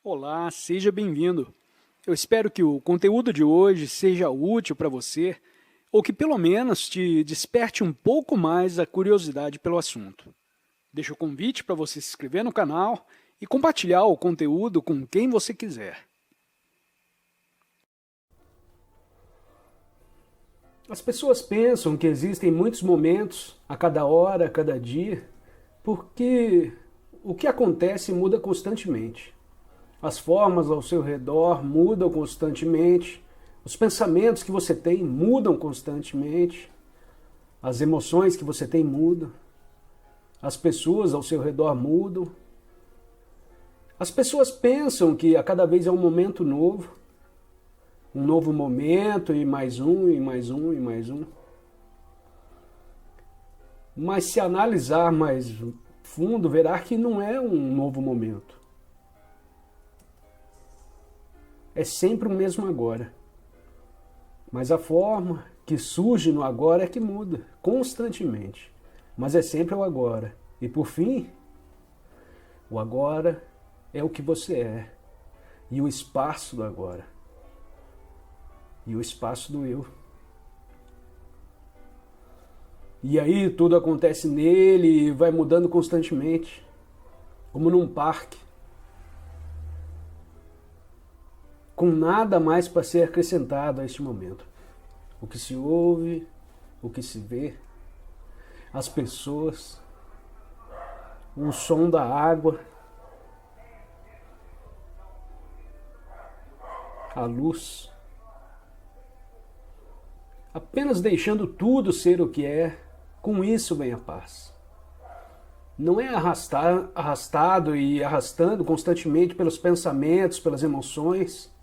Olá, seja bem-vindo. Eu espero que o conteúdo de hoje seja útil para você ou que pelo menos te desperte um pouco mais a curiosidade pelo assunto. Deixo o convite para você se inscrever no canal e compartilhar o conteúdo com quem você quiser. As pessoas pensam que existem muitos momentos, a cada hora, a cada dia, porque o que acontece muda constantemente. As formas ao seu redor mudam constantemente, os pensamentos que você tem mudam constantemente, as emoções que você tem mudam, as pessoas ao seu redor mudam. As pessoas pensam que a cada vez é um novo momento e mais um, e mais um, e mais um. Mas se analisar mais fundo, verá que não é um novo momento. É sempre o mesmo agora. Mas a forma que surge no agora é que muda constantemente. Mas é sempre o agora. E por fim, o agora é o que você é. E o espaço do agora. E o espaço do eu. E aí tudo acontece nele e vai mudando constantemente. Como num parque. Com nada mais para ser acrescentado a este momento. O que se ouve, o que se vê, as pessoas, o som da água, a luz. Apenas deixando tudo ser o que é, com isso vem a paz. Não é arrastado e arrastando constantemente pelos pensamentos, pelas emoções.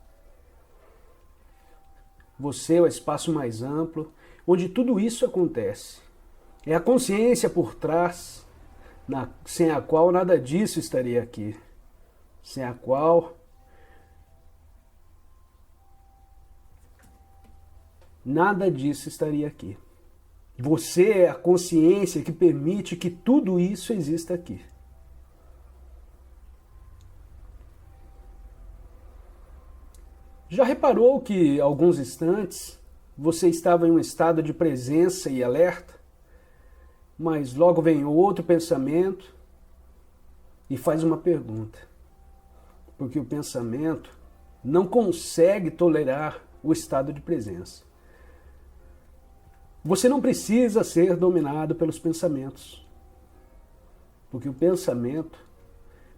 Você é o espaço mais amplo, onde tudo isso acontece. É a consciência por trás, sem a qual nada disso estaria aqui. Sem a qual nada disso estaria aqui. Você é a consciência que permite que tudo isso exista aqui. Já reparou que, alguns instantes, você estava em um estado de presença e alerta, mas logo vem outro pensamento e faz uma pergunta? Porque o pensamento não consegue tolerar o estado de presença. Você não precisa ser dominado pelos pensamentos, porque o pensamento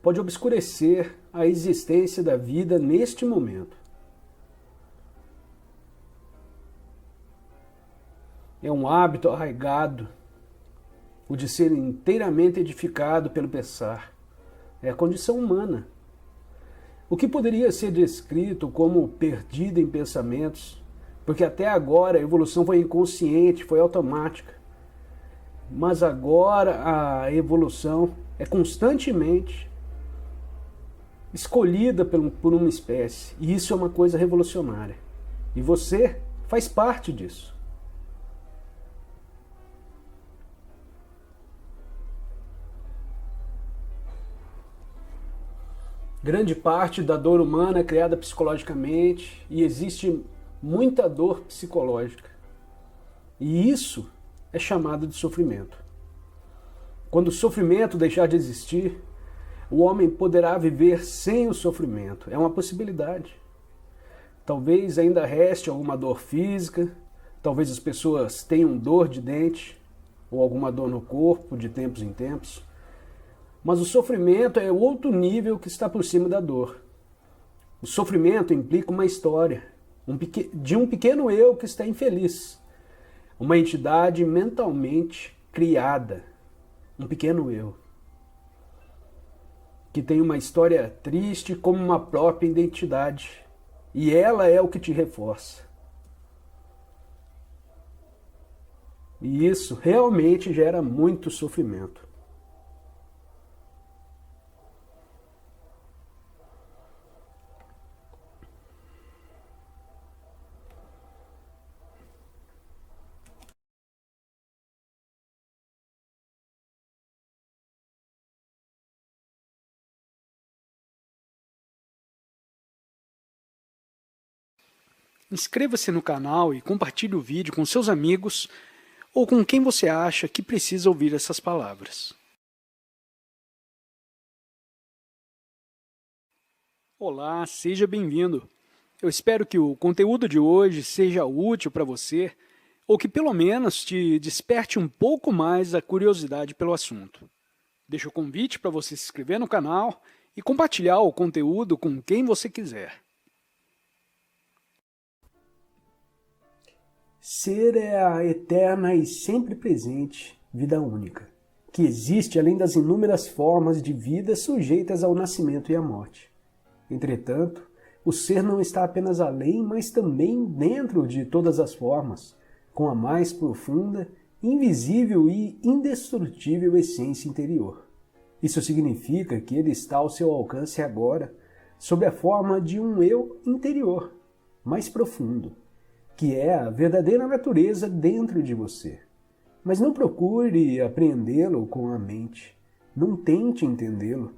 pode obscurecer a existência da vida neste momento. É um hábito arraigado, o de ser inteiramente edificado pelo pensar. É a condição humana. O que poderia ser descrito como perdido em pensamentos, porque até agora a evolução foi inconsciente, foi automática. Mas agora a evolução é constantemente escolhida por uma espécie. E isso é uma coisa revolucionária. E você faz parte disso. Grande parte da dor humana é criada psicologicamente e existe muita dor psicológica. E isso é chamado de sofrimento. Quando o sofrimento deixar de existir, o homem poderá viver sem o sofrimento. É uma possibilidade. Talvez ainda reste alguma dor física, talvez as pessoas tenham dor de dente ou alguma dor no corpo de tempos em tempos. Mas o sofrimento é outro nível que está por cima da dor. O sofrimento implica uma história de um pequeno eu que está infeliz. Uma entidade mentalmente criada. Um pequeno eu. Que tem uma história triste como uma própria identidade. E ela é o que te reforça. E isso realmente gera muito sofrimento. Inscreva-se no canal e compartilhe o vídeo com seus amigos ou com quem você acha que precisa ouvir essas palavras. Olá, seja bem-vindo. Eu espero que o conteúdo de hoje seja útil para você ou que pelo menos te desperte um pouco mais a curiosidade pelo assunto. Deixo o convite para você se inscrever no canal e compartilhar o conteúdo com quem você quiser. Ser é a eterna e sempre presente vida única, que existe além das inúmeras formas de vida sujeitas ao nascimento e à morte. Entretanto, o ser não está apenas além, mas também dentro de todas as formas, com a mais profunda, invisível e indestrutível essência interior. Isso significa que ele está ao seu alcance agora, sob a forma de um eu interior, mais profundo, que é a verdadeira natureza dentro de você. Mas não procure apreendê-lo com a mente. Não tente entendê-lo.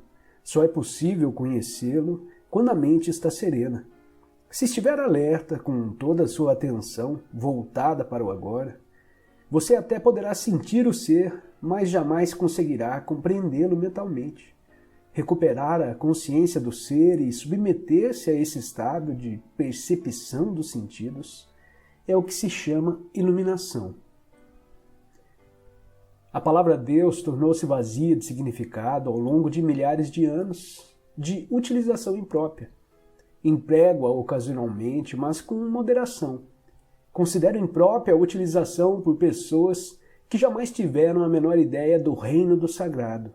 Só é possível conhecê-lo quando a mente está serena. Se estiver alerta, com toda a sua atenção voltada para o agora, você até poderá sentir o ser, mas jamais conseguirá compreendê-lo mentalmente. Recuperar a consciência do ser e submeter-se a esse estado de percepção dos sentidos é o que se chama iluminação. A palavra Deus tornou-se vazia de significado ao longo de milhares de anos de utilização imprópria. Emprego-a ocasionalmente, mas com moderação. Considero imprópria a utilização por pessoas que jamais tiveram a menor ideia do reino do sagrado,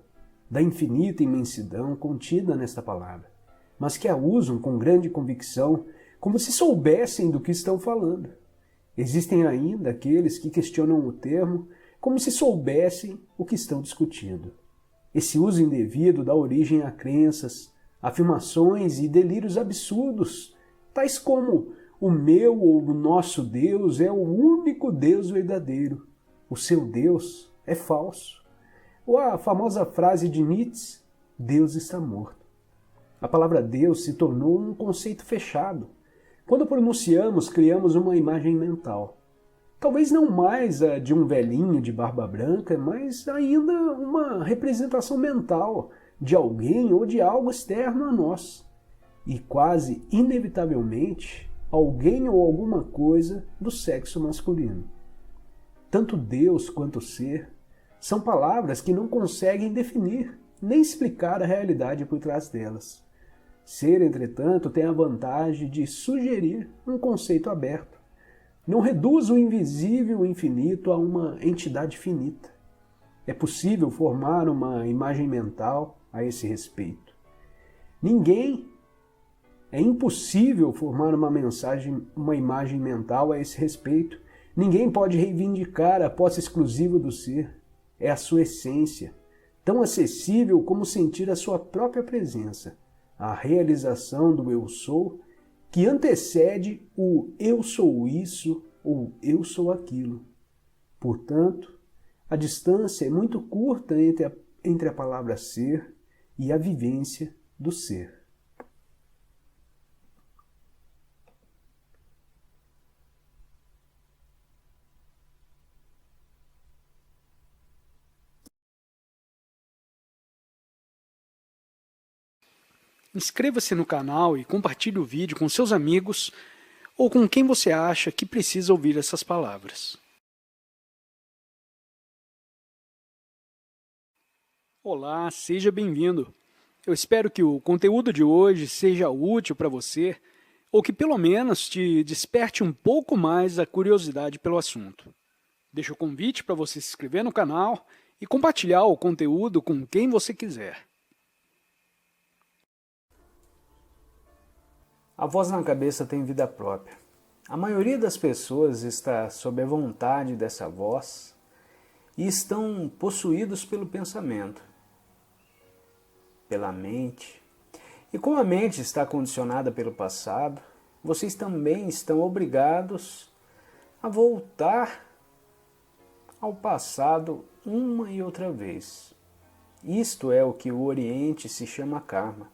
da infinita imensidão contida nesta palavra, mas que a usam com grande convicção, como se soubessem do que estão falando. Existem ainda aqueles que questionam o termo como se soubessem o que estão discutindo. Esse uso indevido dá origem a crenças, afirmações e delírios absurdos, tais como o meu ou o nosso Deus é o único Deus verdadeiro, o seu Deus é falso. Ou a famosa frase de Nietzsche, Deus está morto. A palavra Deus se tornou um conceito fechado. Quando pronunciamos, criamos uma imagem mental. Talvez não mais a de um velhinho de barba branca, mas ainda uma representação mental de alguém ou de algo externo a nós. E quase inevitavelmente, alguém ou alguma coisa do sexo masculino. Tanto Deus quanto ser são palavras que não conseguem definir nem explicar a realidade por trás delas. Ser, entretanto, tem a vantagem de sugerir um conceito aberto. Não reduz o invisível e o infinito a uma entidade finita. É possível formar uma imagem mental a esse respeito. É impossível formar uma imagem mental a esse respeito. Ninguém pode reivindicar a posse exclusiva do ser. É a sua essência, tão acessível como sentir a sua própria presença. A realização do eu sou, que antecede o eu sou isso ou eu sou aquilo. Portanto, a distância é muito curta entre a palavra ser e a vivência do ser. Inscreva-se no canal e compartilhe o vídeo com seus amigos ou com quem você acha que precisa ouvir essas palavras. Olá, seja bem-vindo. Eu espero que o conteúdo de hoje seja útil para você ou que pelo menos te desperte um pouco mais a curiosidade pelo assunto. Deixo o convite para você se inscrever no canal e compartilhar o conteúdo com quem você quiser. A voz na cabeça tem vida própria. A maioria das pessoas está sob a vontade dessa voz e estão possuídos pelo pensamento, pela mente. E como a mente está condicionada pelo passado, vocês também estão obrigados a voltar ao passado uma e outra vez. Isto é o que o Oriente se chama karma.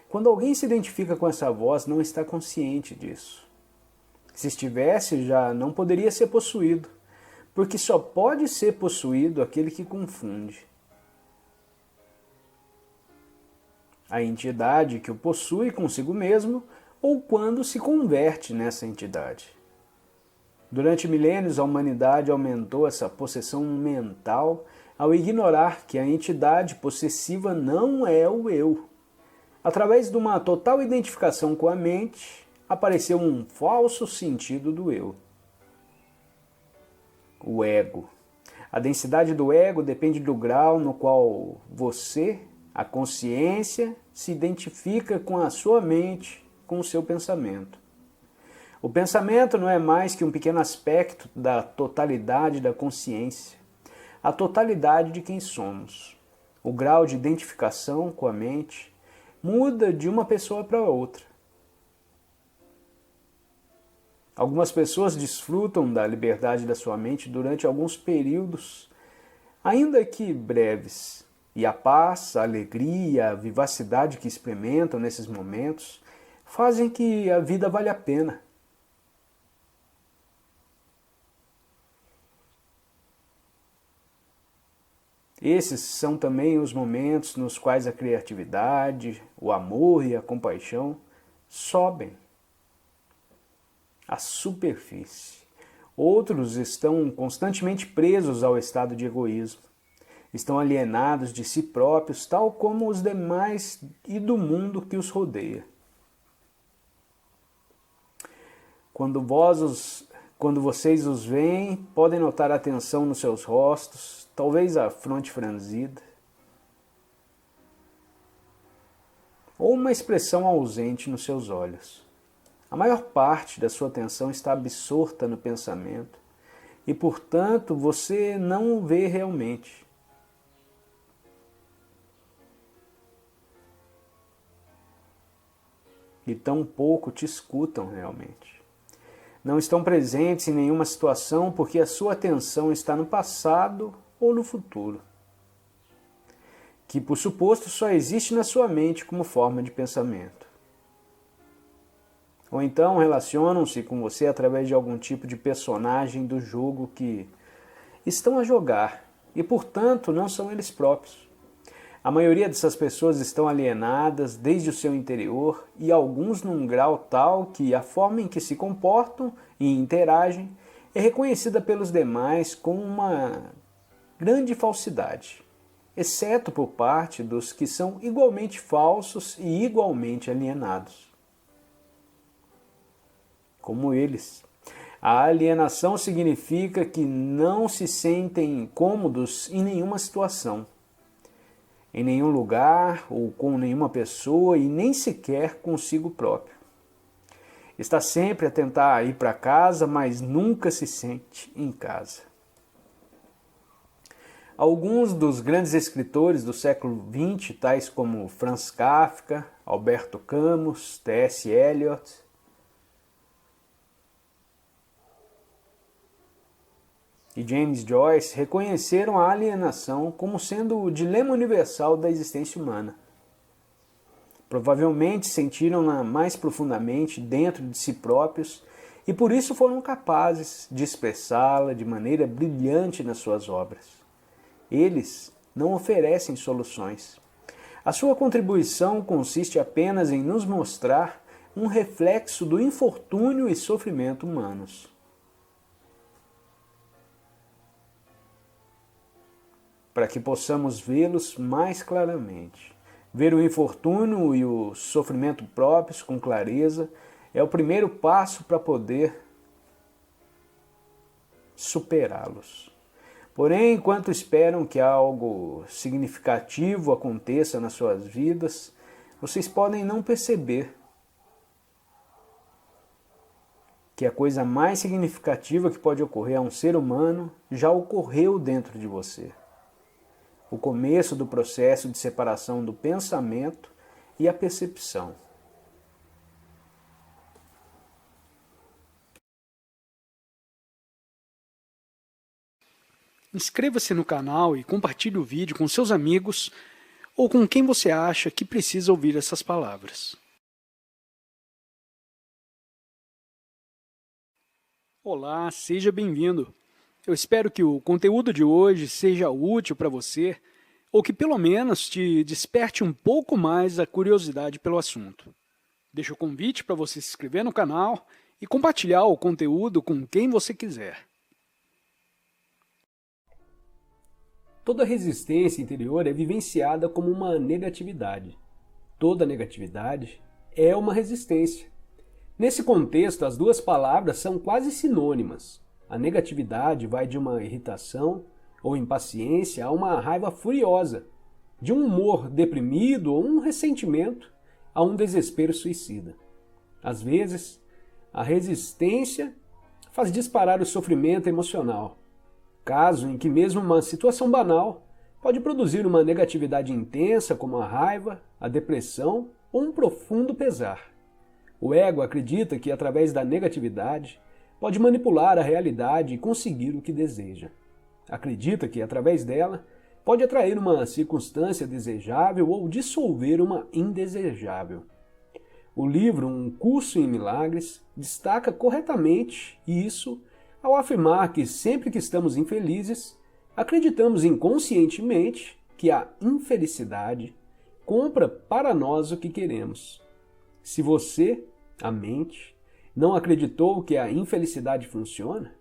Quando alguém se identifica com essa voz, não está consciente disso. Se estivesse, já não poderia ser possuído, porque só pode ser possuído aquele que confunde. A entidade que o possui consigo mesmo ou quando se converte nessa entidade. Durante milênios, a humanidade aumentou essa possessão mental ao ignorar que a entidade possessiva não é o eu. Através de uma total identificação com a mente, apareceu um falso sentido do eu. O ego. A densidade do ego depende do grau no qual você, a consciência, se identifica com a sua mente, com o seu pensamento. O pensamento não é mais que um pequeno aspecto da totalidade da consciência, a totalidade de quem somos. O grau de identificação com a mente muda de uma pessoa para outra. Algumas pessoas desfrutam da liberdade da sua mente durante alguns períodos, ainda que breves, e a paz, a alegria, a vivacidade que experimentam nesses momentos fazem que a vida valha a pena. Esses são também os momentos nos quais a criatividade, o amor e a compaixão sobem à superfície. Outros estão constantemente presos ao estado de egoísmo. Estão alienados de si próprios, tal como os demais e do mundo que os rodeia. Quando vocês os veem, podem notar a tensão nos seus rostos, talvez a fronte franzida, ou uma expressão ausente nos seus olhos. A maior parte da sua atenção está absorta no pensamento e, portanto, você não o vê realmente. E tão pouco te escutam realmente. Não estão presentes em nenhuma situação porque a sua atenção está no passado ou no futuro, que por suposto só existe na sua mente como forma de pensamento. Ou então relacionam-se com você através de algum tipo de personagem do jogo que estão a jogar e, portanto, não são eles próprios. A maioria dessas pessoas estão alienadas desde o seu interior e alguns num grau tal que a forma em que se comportam e interagem é reconhecida pelos demais como uma grande falsidade, exceto por parte dos que são igualmente falsos e igualmente alienados. Como eles. A alienação significa que não se sentem cômodos em nenhuma situação, em nenhum lugar ou com nenhuma pessoa e nem sequer consigo próprio. Está sempre a tentar ir para casa, mas nunca se sente em casa. Alguns dos grandes escritores do século XX, tais como Franz Kafka, Alberto Camus, T.S. Eliot, e James Joyce reconheceram a alienação como sendo o dilema universal da existência humana. Provavelmente sentiram-na mais profundamente dentro de si próprios e por isso foram capazes de expressá-la de maneira brilhante nas suas obras. Eles não oferecem soluções. A sua contribuição consiste apenas em nos mostrar um reflexo do infortúnio e sofrimento humanos. Para que possamos vê-los mais claramente. Ver o infortúnio e o sofrimento próprios com clareza é o primeiro passo para poder superá-los. Porém, enquanto esperam que algo significativo aconteça nas suas vidas, vocês podem não perceber que a coisa mais significativa que pode ocorrer a um ser humano já ocorreu dentro de você. O começo do processo de separação do pensamento e a percepção. Inscreva-se no canal e compartilhe o vídeo com seus amigos ou com quem você acha que precisa ouvir essas palavras. Olá, seja bem-vindo. Eu espero que o conteúdo de hoje seja útil para você ou que pelo menos te desperte um pouco mais a curiosidade pelo assunto. Deixo o convite para você se inscrever no canal e compartilhar o conteúdo com quem você quiser. Toda resistência interior é vivenciada como uma negatividade. Toda negatividade é uma resistência. Nesse contexto, as duas palavras são quase sinônimas. A negatividade vai de uma irritação ou impaciência a uma raiva furiosa, de um humor deprimido ou um ressentimento a um desespero suicida. Às vezes, a resistência faz disparar o sofrimento emocional, caso em que mesmo uma situação banal pode produzir uma negatividade intensa como a raiva, a depressão ou um profundo pesar. O ego acredita que através da negatividade pode manipular a realidade e conseguir o que deseja. Acredita que através dela pode atrair uma circunstância desejável ou dissolver uma indesejável. O livro Um Curso em Milagres destaca corretamente isso ao afirmar que sempre que estamos infelizes, acreditamos inconscientemente que a infelicidade compra para nós o que queremos. Se você, a mente, não acreditou que a infelicidade funciona,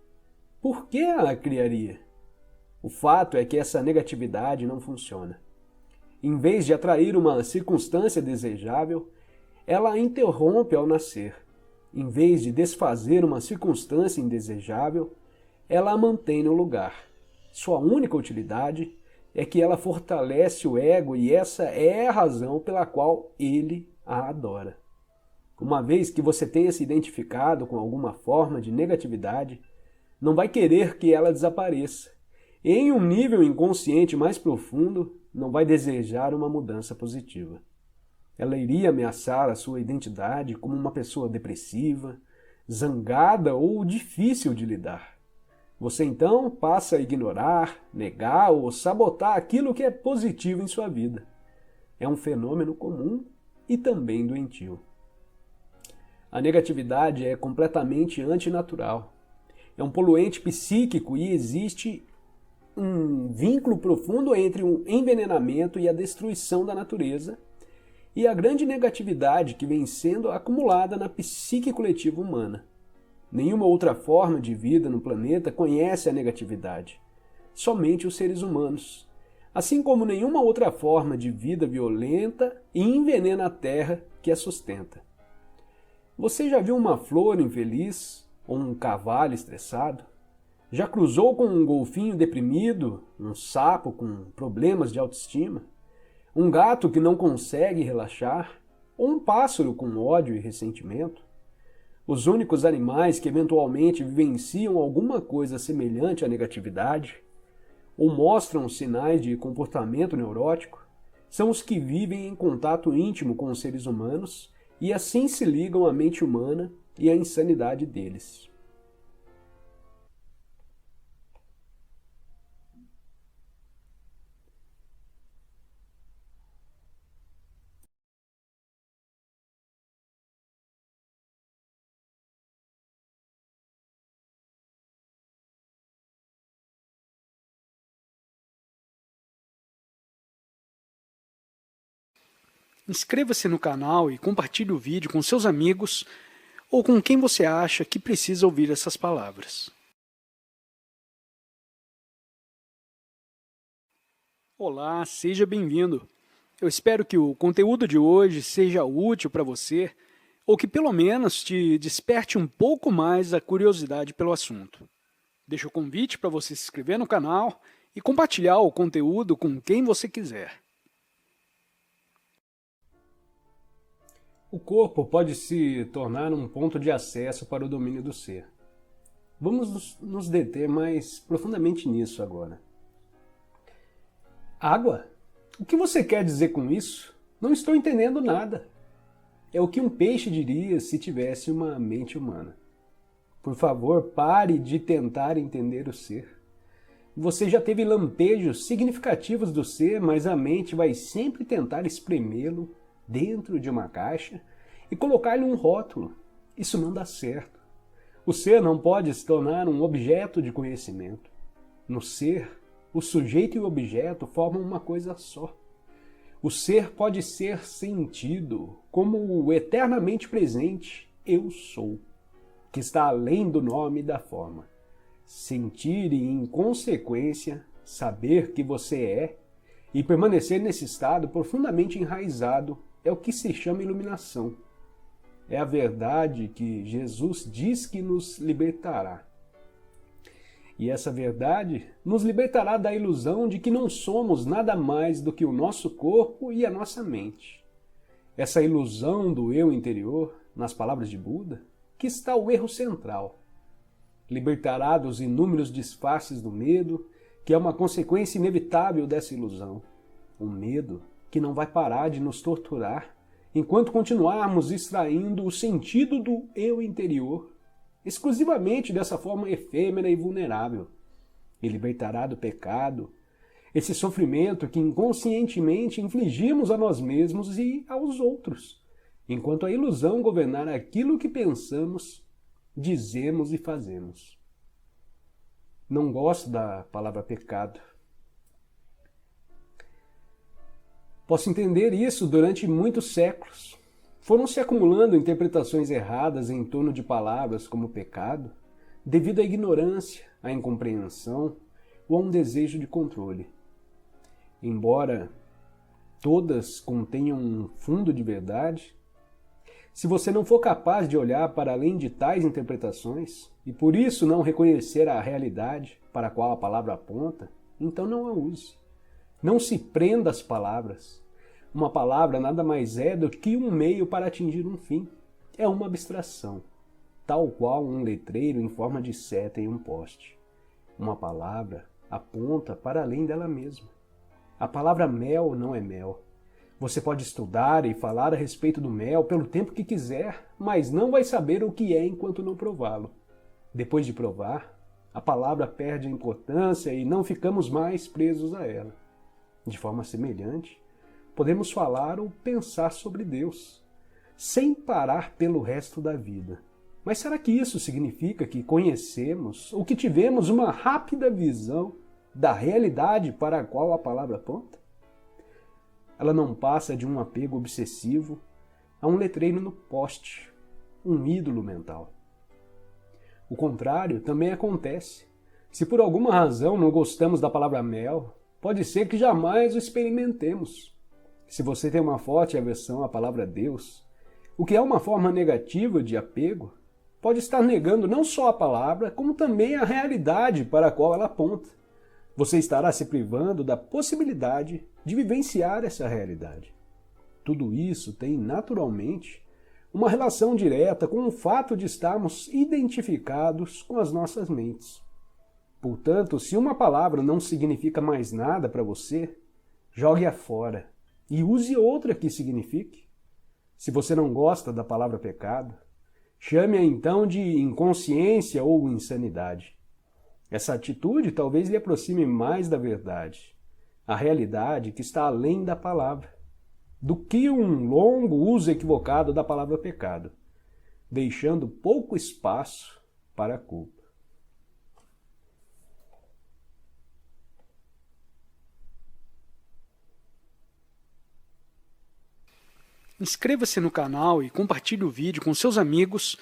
por que a criaria? O fato é que essa negatividade não funciona. Em vez de atrair uma circunstância desejável, ela a interrompe ao nascer. Em vez de desfazer uma circunstância indesejável, ela a mantém no lugar. Sua única utilidade é que ela fortalece o ego e essa é a razão pela qual ele a adora. Uma vez que você tenha se identificado com alguma forma de negatividade, não vai querer que ela desapareça. E em um nível inconsciente mais profundo, não vai desejar uma mudança positiva. Ela iria ameaçar a sua identidade como uma pessoa depressiva, zangada ou difícil de lidar. Você então passa a ignorar, negar ou sabotar aquilo que é positivo em sua vida. É um fenômeno comum e também doentio. A negatividade é completamente antinatural. É um poluente psíquico e existe um vínculo profundo entre o envenenamento e a destruição da natureza e a grande negatividade que vem sendo acumulada na psique coletiva humana. Nenhuma outra forma de vida no planeta conhece a negatividade. Somente os seres humanos. Assim como nenhuma outra forma de vida violenta e envenena a terra que a sustenta. Você já viu uma flor infeliz ou um cavalo estressado? Já cruzou com um golfinho deprimido, um sapo com problemas de autoestima? Um gato que não consegue relaxar? Ou um pássaro com ódio e ressentimento? Os únicos animais que eventualmente vivenciam alguma coisa semelhante à negatividade ou mostram sinais de comportamento neurótico são os que vivem em contato íntimo com os seres humanos e assim se ligam à mente humana e à insanidade deles. Inscreva-se no canal e compartilhe o vídeo com seus amigos ou com quem você acha que precisa ouvir essas palavras. Olá, seja bem-vindo. Eu espero que o conteúdo de hoje seja útil para você ou que pelo menos te desperte um pouco mais a curiosidade pelo assunto. Deixo o convite para você se inscrever no canal e compartilhar o conteúdo com quem você quiser. O corpo pode se tornar um ponto de acesso para o domínio do ser. Vamos nos deter mais profundamente nisso agora. Água? O que você quer dizer com isso? Não estou entendendo nada. É o que um peixe diria se tivesse uma mente humana. Por favor, pare de tentar entender o ser. Você já teve lampejos significativos do ser, mas a mente vai sempre tentar espremê-lo dentro de uma caixa e colocar-lhe um rótulo. Isso não dá certo. O ser não pode se tornar um objeto de conhecimento. No ser, o sujeito e o objeto formam uma coisa só. O ser pode ser sentido como o eternamente presente eu sou, que está além do nome e da forma. Sentir e, em consequência, saber que você é e permanecer nesse estado profundamente enraizado é o que se chama iluminação. É a verdade que Jesus diz que nos libertará. E essa verdade nos libertará da ilusão de que não somos nada mais do que o nosso corpo e a nossa mente. Essa ilusão do eu interior, nas palavras de Buda, que está o erro central. Libertará dos inúmeros disfarces do medo, que é uma consequência inevitável dessa ilusão. Um medo que não vai parar de nos torturar enquanto continuarmos extraindo o sentido do eu interior exclusivamente dessa forma efêmera e vulnerável. E libertará do pecado, esse sofrimento que inconscientemente infligimos a nós mesmos e aos outros, enquanto a ilusão governar aquilo que pensamos, dizemos e fazemos. Não gosto da palavra pecado. Posso entender isso durante muitos séculos. Foram se acumulando interpretações erradas em torno de palavras como pecado, devido à ignorância, à incompreensão ou a um desejo de controle. Embora todas contenham um fundo de verdade, se você não for capaz de olhar para além de tais interpretações, e por isso não reconhecer a realidade para a qual a palavra aponta, então não a use. Não se prenda às palavras. Uma palavra nada mais é do que um meio para atingir um fim. É uma abstração, tal qual um letreiro em forma de seta em um poste. Uma palavra aponta para além dela mesma. A palavra mel não é mel. Você pode estudar e falar a respeito do mel pelo tempo que quiser, mas não vai saber o que é enquanto não prová-lo. Depois de provar, a palavra perde a importância e não ficamos mais presos a ela. De forma semelhante, podemos falar ou pensar sobre Deus, sem parar pelo resto da vida. Mas será que isso significa que conhecemos ou que tivemos uma rápida visão da realidade para a qual a palavra aponta? Ela não passa de um apego obsessivo a um letreiro no poste, um ídolo mental. O contrário também acontece. Se por alguma razão não gostamos da palavra mel, pode ser que jamais o experimentemos. Se você tem uma forte aversão à palavra Deus, o que é uma forma negativa de apego, pode estar negando não só a palavra, como também a realidade para a qual ela aponta. Você estará se privando da possibilidade de vivenciar essa realidade. Tudo isso tem, naturalmente, uma relação direta com o fato de estarmos identificados com as nossas mentes. Portanto, se uma palavra não significa mais nada para você, jogue-a fora e use outra que signifique. Se você não gosta da palavra pecado, chame-a então de inconsciência ou insanidade. Essa atitude talvez lhe aproxime mais da verdade, a realidade que está além da palavra, do que um longo uso equivocado da palavra pecado, deixando pouco espaço para a culpa. Inscreva-se no canal e compartilhe o vídeo com seus amigos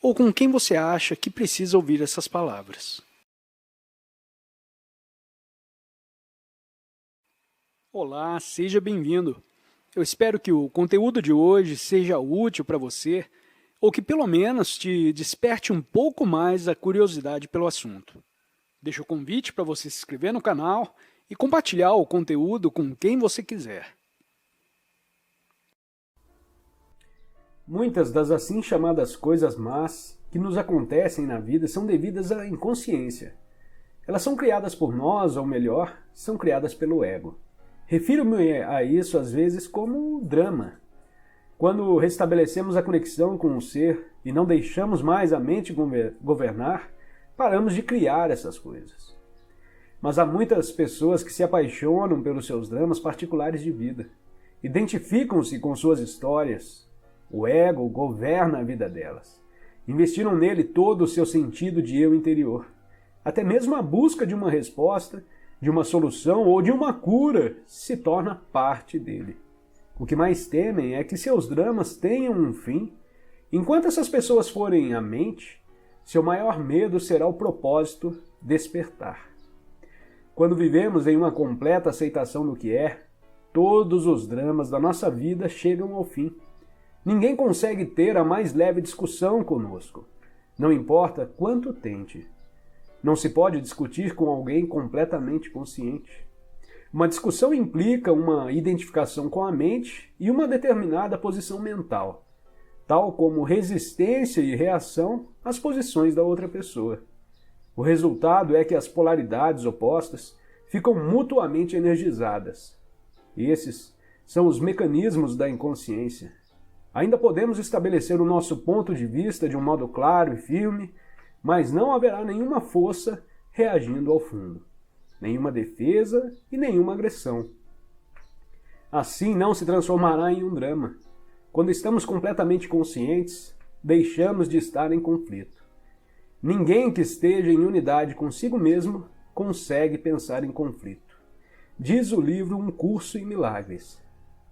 ou com quem você acha que precisa ouvir essas palavras. Olá, seja bem-vindo. Eu espero que o conteúdo de hoje seja útil para você ou que pelo menos te desperte um pouco mais a curiosidade pelo assunto. Deixo o convite para você se inscrever no canal e compartilhar o conteúdo com quem você quiser. Muitas das assim chamadas coisas más que nos acontecem na vida são devidas à inconsciência. Elas são criadas por nós, ou melhor, são criadas pelo ego. Refiro-me a isso às vezes como drama. Quando restabelecemos a conexão com o ser e não deixamos mais a mente governar, paramos de criar essas coisas. Mas há muitas pessoas que se apaixonam pelos seus dramas particulares de vida. Identificam-se com suas histórias. O ego governa a vida delas. Investiram nele todo o seu sentido de eu interior. Até mesmo a busca de uma resposta, de uma solução ou de uma cura se torna parte dele. O que mais temem é que seus dramas tenham um fim. Enquanto essas pessoas forem a mente, seu maior medo será o propósito despertar. Quando vivemos em uma completa aceitação do que é, todos os dramas da nossa vida chegam ao fim. Ninguém consegue ter a mais leve discussão conosco, não importa quanto tente. Não se pode discutir com alguém completamente consciente. Uma discussão implica uma identificação com a mente e uma determinada posição mental, tal como resistência e reação às posições da outra pessoa. O resultado é que as polaridades opostas ficam mutuamente energizadas. Esses são os mecanismos da inconsciência. Ainda podemos estabelecer o nosso ponto de vista de um modo claro e firme, mas não haverá nenhuma força reagindo ao fundo, nenhuma defesa e nenhuma agressão. Assim não se transformará em um drama. Quando estamos completamente conscientes, deixamos de estar em conflito. Ninguém que esteja em unidade consigo mesmo consegue pensar em conflito. Diz o livro Um Curso em Milagres.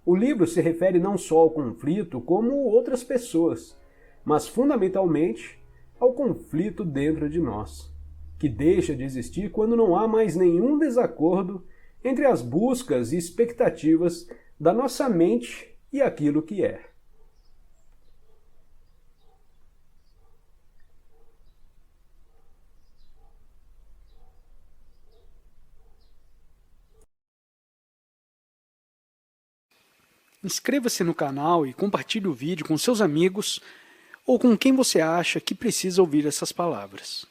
O livro se refere não só ao conflito como outras pessoas, mas fundamentalmente ao conflito dentro de nós, que deixa de existir quando não há mais nenhum desacordo entre as buscas e expectativas da nossa mente e aquilo que é. Inscreva-se no canal e compartilhe o vídeo com seus amigos ou com quem você acha que precisa ouvir essas palavras.